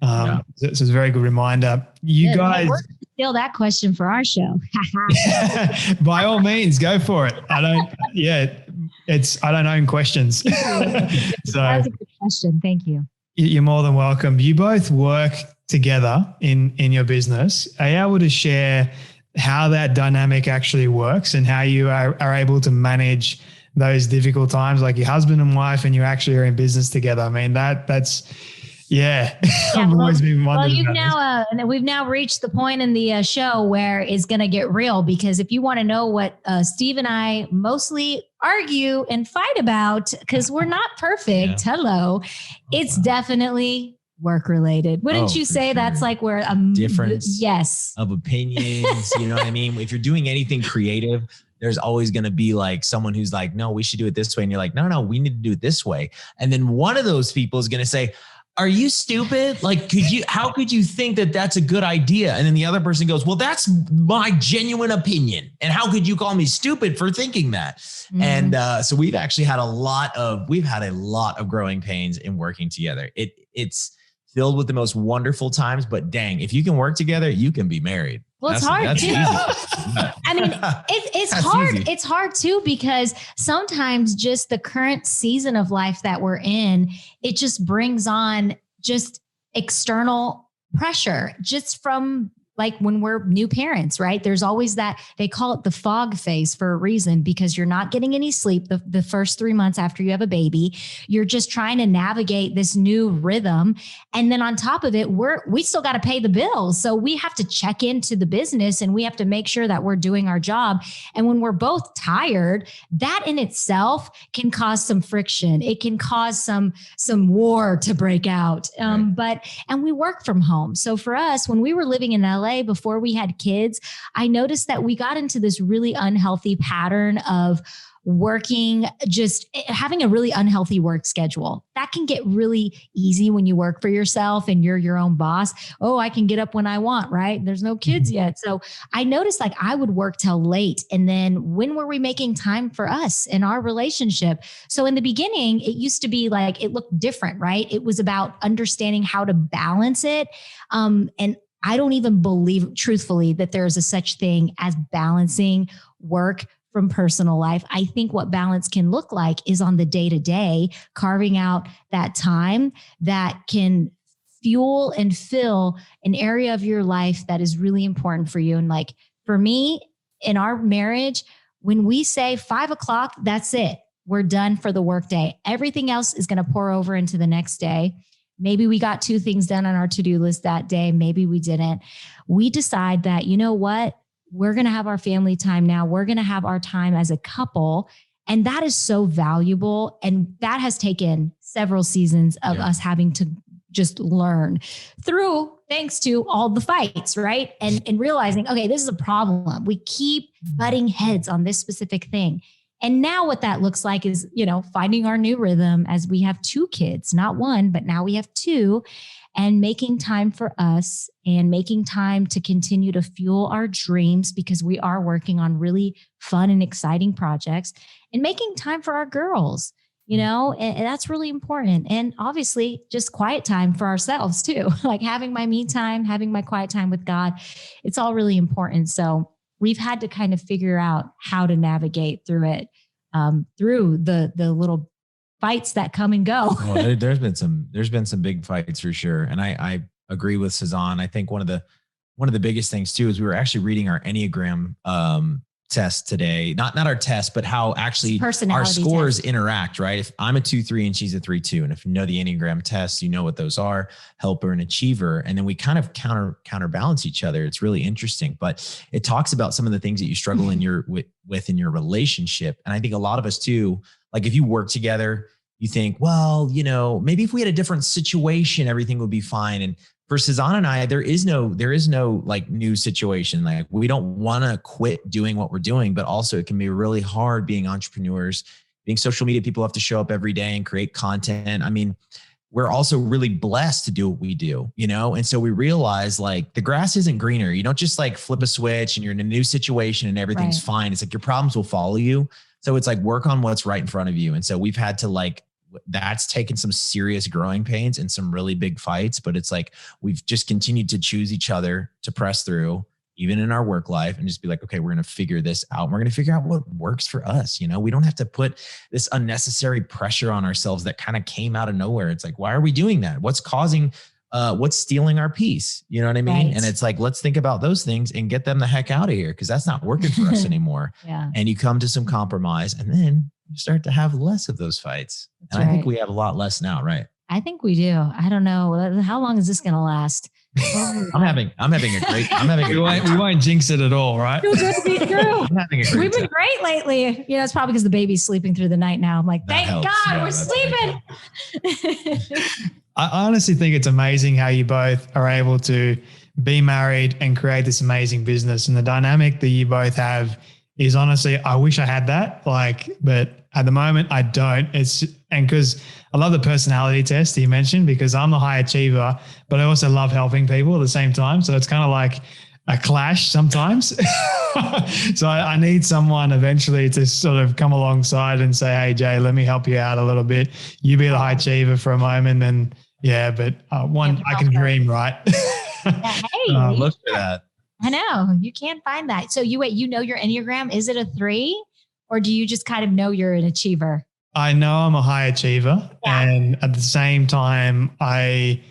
So it's a very good reminder. You guys steal that question for our show. By all means, go for it. I don't own questions. So that's a good question. Thank you. You're more than welcome. You both work together in your business. Are you able to share how that dynamic actually works and how you are able to manage those difficult times, like your husband and wife, and you actually are in business together? I mean, that's I've always been wondering. Well, we've now reached the point in the show where it's going to get real, because if you want to know what Steve and I mostly argue and fight about, because we're not perfect, it's definitely work related. Wouldn't you say that's like where a difference of opinions, you know what I mean? If you're doing anything creative, there's always going to be like someone who's like, no, we should do it this way. And you're like, no, we need to do it this way. And then one of those people is going to say, are you stupid? Like, how could you think that that's a good idea? And then the other person goes, well, that's my genuine opinion. And how could you call me stupid for thinking that? Mm-hmm. And so we've actually had a lot of growing pains in working together. It's filled with the most wonderful times, but dang, if you can work together, you can be married. Well, it's hard too. I mean, it's hard. Easy. It's hard too, because sometimes just the current season of life that we're in, it just brings on just external pressure just from like when we're new parents, right? There's always that, they call it the fog phase for a reason, because you're not getting any sleep the first 3 months after you have a baby. You're just trying to navigate this new rhythm. And then on top of it, we still got to pay the bills. So we have to check into the business and we have to make sure that we're doing our job. And when we're both tired, that in itself can cause some friction. It can cause some war to break out. And we work from home. So for us, when we were living in LA, before we had kids, I noticed that we got into this really unhealthy pattern of working, just having a really unhealthy work schedule. That can get really easy when you work for yourself and you're your own boss. Oh, I can get up when I want, right? There's no kids yet. So I noticed like I would work till late. And then when were we making time for us in our relationship? So in the beginning, it used to be like, it looked different, right? It was about understanding how to balance it. And I don't even believe, truthfully, that there is a such thing as balancing work from personal life. I think what balance can look like is on the day-to-day, carving out that time that can fuel and fill an area of your life that is really important for you. And like for me, in our marriage, when we say 5 o'clock, that's it. We're done for the workday. Everything else is going to pour over into the next day. Maybe we got 2 things done on our to-do list that day. Maybe we didn't. We decide that, you know what? We're going to have our family time now. We're going to have our time as a couple. And that is so valuable. And that has taken several seasons of us having to just learn through, thanks to all the fights, right? And realizing, okay, this is a problem. We keep butting heads on this specific thing. And now what that looks like is, finding our new rhythm as we have 2 kids, not 1, but now we have 2, and making time for us and making time to continue to fuel our dreams, because we are working on really fun and exciting projects, and making time for our girls, and that's really important. And obviously just quiet time for ourselves too, like having my me time, having my quiet time with God. It's all really important. So we've had to kind of figure out how to navigate through it, through the little fights that come and go. Well, there's been some big fights for sure. And I agree with Sazan. I think one of the biggest things too, is we were actually reading our Enneagram, test today, not our test, but how actually our scores interact, right? If I'm a 2-3 and she's a 3-2, and if you know the Enneagram test, you know what those are: helper and achiever. And then we kind of counterbalance each other. It's really interesting, but it talks about some of the things that you struggle in your relationship. And I think a lot of us too, like if you work together, you think, well, maybe if we had a different situation, everything would be fine. And for Sazan and I, there is no like new situation. Like we don't want to quit doing what we're doing, but also it can be really hard being entrepreneurs, being social media people have to show up every day and create content. I mean, we're also really blessed to do what we do, And so we realize like the grass isn't greener. You don't just like flip a switch and you're in a new situation and everything's fine. It's like your problems will follow you. So it's like work on what's right in front of you. And so we've had to that's taken some serious growing pains and some really big fights, but it's like, we've just continued to choose each other to press through, even in our work life, and just be like, okay, we're going to figure this out. We're going to figure out what works for us. We don't have to put this unnecessary pressure on ourselves that kind of came out of nowhere. It's like, why are we doing that? What's causing, what's stealing our peace? You know what I mean? Right. And it's like, let's think about those things and get them the heck out of here, because that's not working for us anymore. Yeah. And you come to some compromise, and then you start to have less of those fights. And I think we have a lot less now, right? I think we do. I don't know. How long is this going to last? I'm having a great. We won't jinx it at all, right? Too good to be true. I'm having a great We've been great lately. It's probably because the baby's sleeping through the night now. I'm like, thank God we're sleeping. I honestly think it's amazing how you both are able to be married and create this amazing business, and the dynamic that you both have is honestly, I wish I had that. But at the moment I don't. Because I love the personality test you mentioned, because I'm the high achiever, but I also love helping people at the same time. So it's kind of like a clash sometimes. So I need someone eventually to sort of come alongside and say, hey, Jay, let me help you out a little bit. You be the high achiever for a moment. And I can dream, right? Hey, look for that. I know you can't find that. So your Enneagram, is it a 3, or do you just kind of know you're an achiever? I know I'm a high achiever, and at the same time, I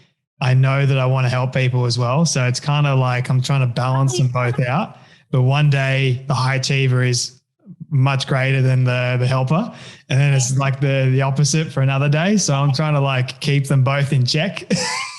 I know that I want to help people as well. So it's kind of like I'm trying to balance them both out. But one day the high achiever is much greater than the helper. And then it's like the opposite for another day. So I'm trying to like keep them both in check.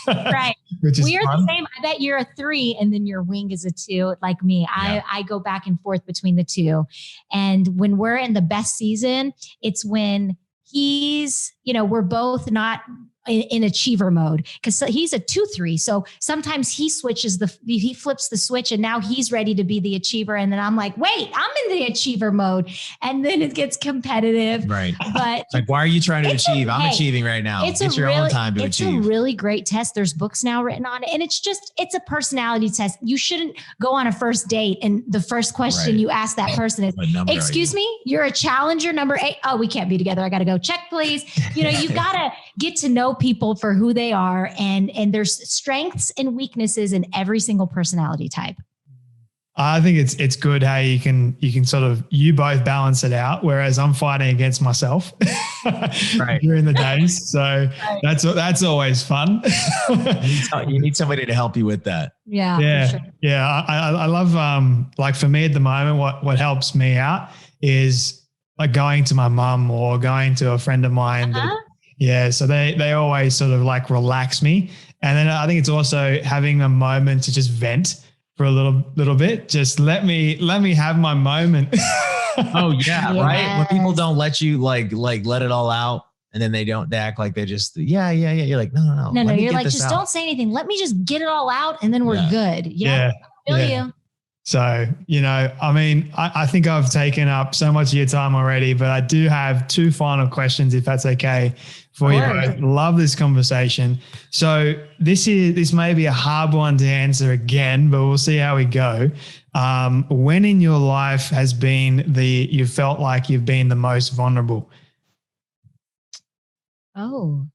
Right. Which is we are fun. the same. I bet you're a 3 and then your wing is a 2 like me. Yeah. I go back and forth between the two. And when we're in the best season, it's when he's, we're both not in achiever mode because he's a 2-3. So sometimes he flips the switch and now he's ready to be the achiever. And then I'm like, wait, I'm in the achiever mode. And then it gets competitive. Right. But it's like, why are you trying to achieve? I'm achieving right now. It's your own time to achieve. It's a really great test. There's books now written on it. And it's a personality test. You shouldn't go on a first date and the first question you ask that person is, excuse me, you're a challenger number 8. Oh, we can't be together. I got to go. Check, please. You've got to get to know people for who they are, and there's strengths and weaknesses in every single personality type. I think it's good how you can sort of, you both balance it out, whereas I'm fighting against myself during the days. So that's always fun. You need somebody to help you with that. Yeah. For sure. Yeah. I love, like for me at the moment, what helps me out is like going to my mum or going to a friend of mine. So they always sort of like relax me. And then I think it's also having a moment to just vent for a little bit. Just let me have my moment. Oh yeah. Yes. Right. When people don't let you like let it all out, and then they act like they just, yeah. You're like, no. You're like, just don't say anything. Let me just get it all out. And then we're good. Yeah. I feel you. So, I mean, I think I've taken up so much of your time already, but I do have 2 final questions, if that's okay for you both. Love this conversation. So this may be a hard one to answer again, but we'll see how we go. When in your life has been you felt like you've been the most vulnerable? I'll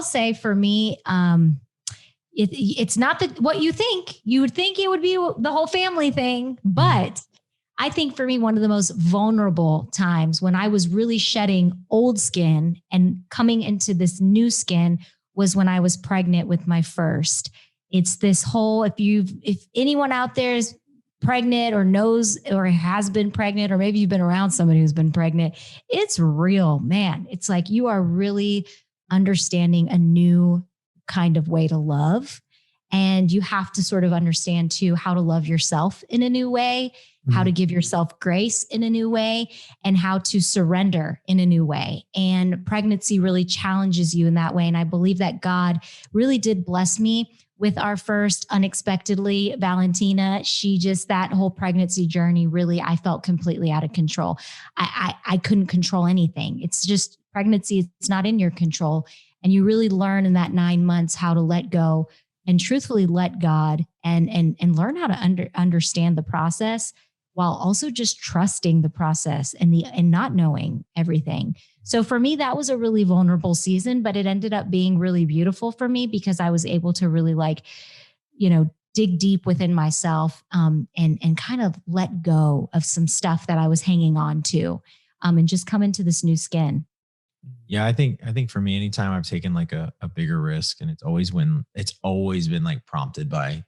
say for me, it's not what you think. You would think it would be the whole family thing, but I think for me, one of the most vulnerable times when I was really shedding old skin and coming into this new skin was when I was pregnant with my first. It's this whole, if anyone out there is pregnant or knows or has been pregnant, or maybe you've been around somebody who's been pregnant, it's real, man. It's like you are really understanding a new kind of way to love. And you have to sort of understand too, how to love yourself in a new way, how to give yourself grace in a new way, and how to surrender in a new way. And pregnancy really challenges you in that way. And I believe that God really did bless me with our first unexpectedly, Valentina. That whole pregnancy journey, really, I felt completely out of control. I couldn't control anything. It's just pregnancy. It's not in your control. And you really learn in that 9 months how to let go and truthfully let God and learn how to understand the process while also just trusting the process and not knowing everything. So for me, that was a really vulnerable season, but it ended up being really beautiful for me because I was able to really dig deep within myself and kind of let go of some stuff that I was hanging on to and just come into this new skin. Yeah, I think for me, anytime I've taken like a bigger risk, and it's always been prompted by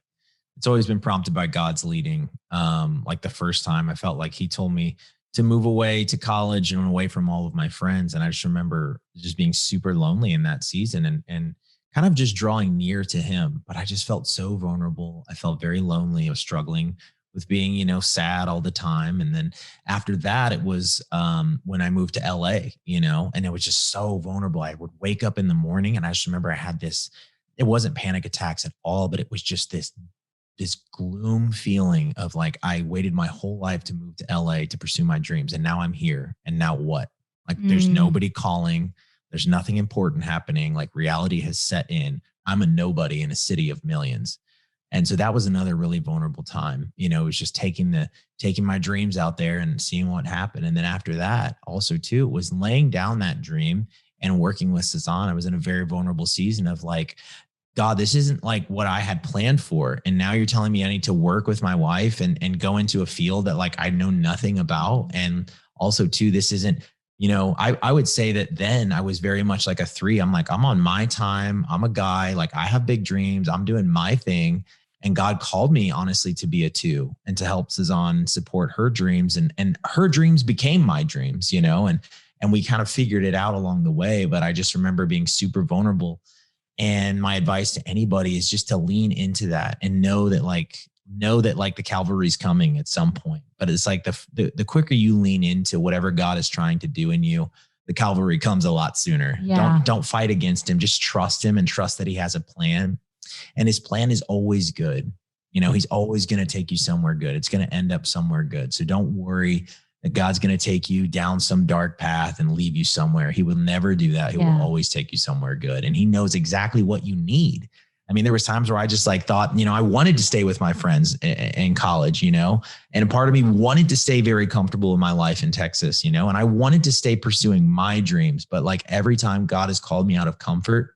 God's leading. Like the first time I felt like he told me to move away to college and away from all of my friends. And I just remember just being super lonely in that season and kind of just drawing near to him. But I just felt so vulnerable. I felt very lonely. I was struggling with being, sad all the time. And then after that, it was when I moved to LA, and it was just so vulnerable. I would wake up in the morning and I just remember I had this, it wasn't panic attacks at all, but it was just this gloom feeling of like, I waited my whole life to move to LA to pursue my dreams. And now I'm here. And now what? Like there's nobody calling. There's nothing important happening. Like reality has set in. I'm a nobody in a city of millions. And so that was another really vulnerable time. It was just taking my dreams out there and seeing what happened. And then after that also too, was laying down that dream and working with Sazan. I was in a very vulnerable season of like, God, this isn't like what I had planned for. And now you're telling me I need to work with my wife and go into a field that like I know nothing about. And also too, this isn't I would say that then I was very much like a 3. I'm like, I'm on my time. I'm a guy. Like, I have big dreams. I'm doing my thing. And God called me honestly to be a 2 and to help Sazan support her dreams, and her dreams became my dreams, and we kind of figured it out along the way. But I just remember being super vulnerable. And my advice to anybody is just to lean into that and know that the Calvary's coming at some point. But it's like the quicker you lean into whatever God is trying to do in you, the Calvary comes a lot sooner. Yeah. Don't fight against him. Just trust him and trust that he has a plan. And his plan is always good. He's always going to take you somewhere good. It's going to end up somewhere good. So don't worry that God's going to take you down some dark path and leave you somewhere. He will never do that. He will always take you somewhere good. And he knows exactly what you need. I mean, there was times where I just thought, I wanted to stay with my friends in college, and a part of me wanted to stay very comfortable in my life in Texas, and I wanted to stay pursuing my dreams. But every time God has called me out of comfort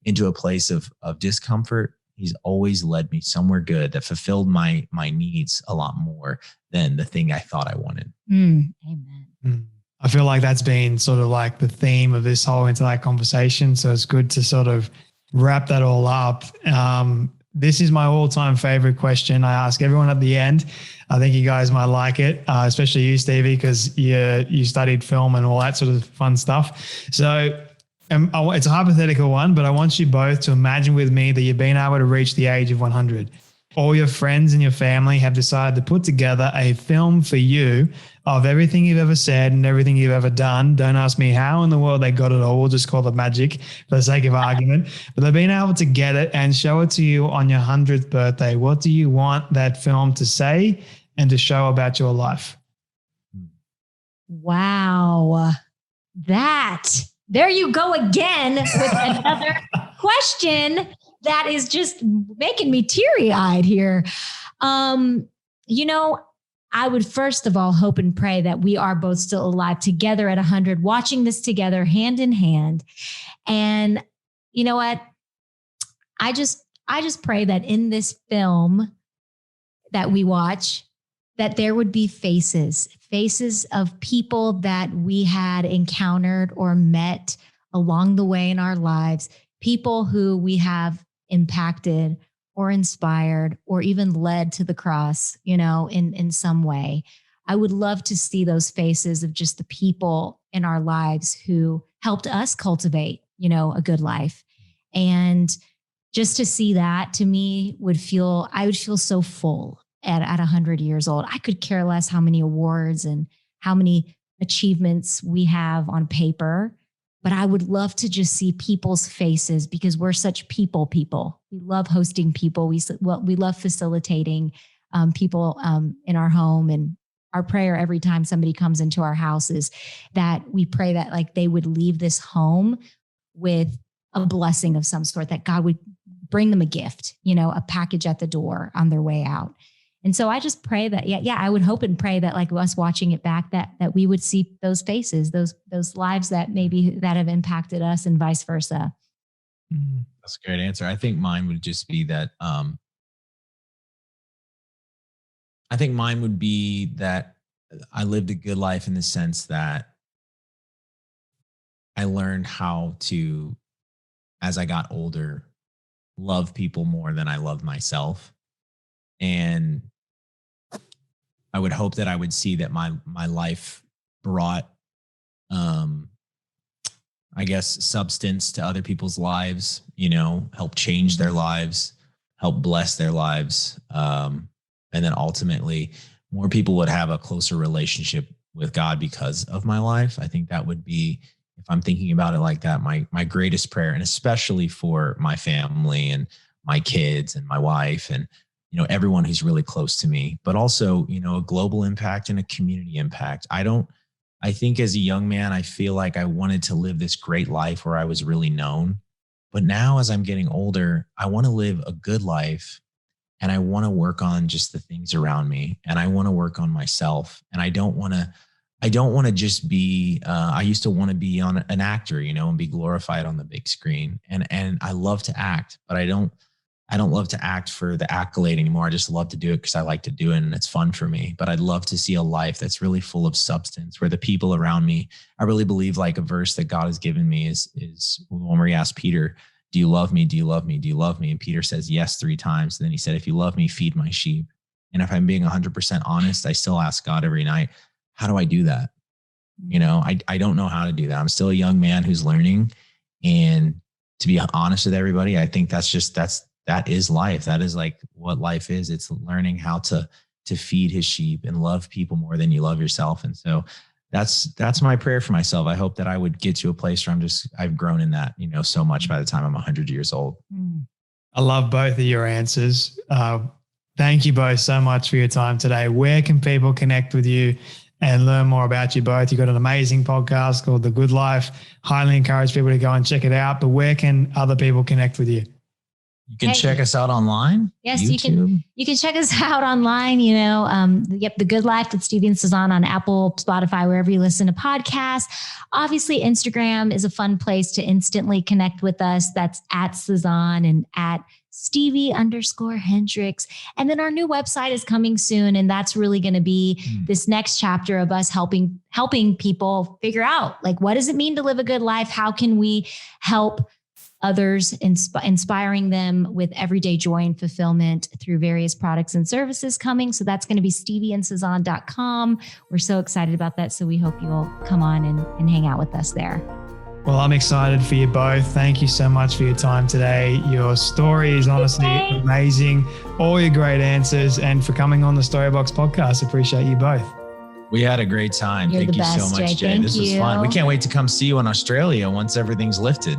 into a place of discomfort, he's always led me somewhere good that fulfilled my needs a lot more than the thing I thought I wanted. Amen. I feel like that's been sort of the theme of this whole Intellect conversation. So it's good to sort of wrap that all up. This is my all-time favorite question. I ask everyone at the end. I think you guys might like it, especially you, Stevie, because you studied film and all that sort of fun stuff. So it's a hypothetical one, but I want you both to imagine with me that you've been able to reach the age of 100. All your friends and your family have decided to put together a film for you of everything you've ever said and everything you've ever done. Don't ask me how in the world they got it all. We'll just call it magic for the sake of argument. But they've been able to get it and show it to you on your 100th birthday. What do you want that film to say and to show about your life? Wow. There you go again with another question that is just making me teary-eyed here. I would first of all hope and pray that we are both still alive together at 100, watching this together hand in hand. And you know what? I just pray that in this film that we watch, that there would be faces of people that we had encountered or met along the way in our lives, people who we have impacted or inspired or even led to the cross, in some way. I would love to see those faces of just the people in our lives who helped us cultivate, a good life. And just to see that, to me, I would feel so full at 100 years old. I could care less how many awards and how many achievements we have on paper, but I would love to just see people's faces because we're such people. We love hosting people. We love facilitating people in our home. And our prayer every time somebody comes into our house is that we pray that they would leave this home with a blessing of some sort, that God would bring them a gift, a package at the door on their way out. And so I just pray that, I would hope and pray that us watching it back, that we would see those faces, those lives that have impacted us and vice versa. That's a great answer. I think mine would just be that, I lived a good life in the sense that I learned how to, as I got older, love people more than I loved myself. And I would hope that I would see that my life brought, substance to other people's lives, help change their lives, help bless their lives. And then ultimately more people would have a closer relationship with God because of my life. I think that would be, if I'm thinking about it like that, my greatest prayer, and especially for my family and my kids and my wife and, everyone who's really close to me, but also, a global impact and a community impact. I think as a young man, I feel like I wanted to live this great life where I was really known. But now as I'm getting older, I want to live a good life, and I want to work on just the things around me, and I want to work on myself. And I don't want to just be, I used to want to be an actor, and be glorified on the big screen. And I love to act, but I don't I don't love to act for the accolade anymore. I just love to do it because I like to do it and it's fun for me. But I'd love to see a life that's really full of substance, where the people around me, I really believe like a verse that God has given me is when we asked Peter, do you love me? Do you love me? Do you love me? And Peter says yes 3 times. And then he said, if you love me, feed my sheep. And if I'm being 100% honest, I still ask God every night, how do I do that? You know, I don't know how to do that. I'm still a young man who's learning. And to be honest with everybody, I think that is life. That is like what life is. It's learning how to feed his sheep and love people more than you love yourself. And so that's my prayer for myself. I hope that I would get to a place where I've grown in that, you know, so much by the time I'm 100 years old. I love both of your answers. Thank you both so much for your time today. Where can people connect with you and learn more about you both? You've got an amazing podcast called The Good Life. Highly encourage people to go and check it out. But where can other people connect with you? You can check us out online. Yes, YouTube. you can check us out online. You know, The Good Life with Stevie and Sazan on Apple, Spotify, wherever you listen to podcasts. Obviously, Instagram is a fun place to instantly connect with us. That's at Sazan and at Stevie_Hendrix. And then our new website is coming soon. And that's really going to be this next chapter of us helping people figure out, like, what does it mean to live a good life? How can we help others, inspiring them with everyday joy and fulfillment through various products and services coming. So that's going to be stevieandsazan.com. We're so excited about that. So we hope you'll come on and hang out with us there. Well, I'm excited for you both. Thank you so much for your time today. Your story is honestly amazing. All your great answers, and for coming on the Storybox podcast. Appreciate you both. We had a great time. Thank you so much, Jay. This was fun. We can't wait to come see you in Australia once everything's lifted.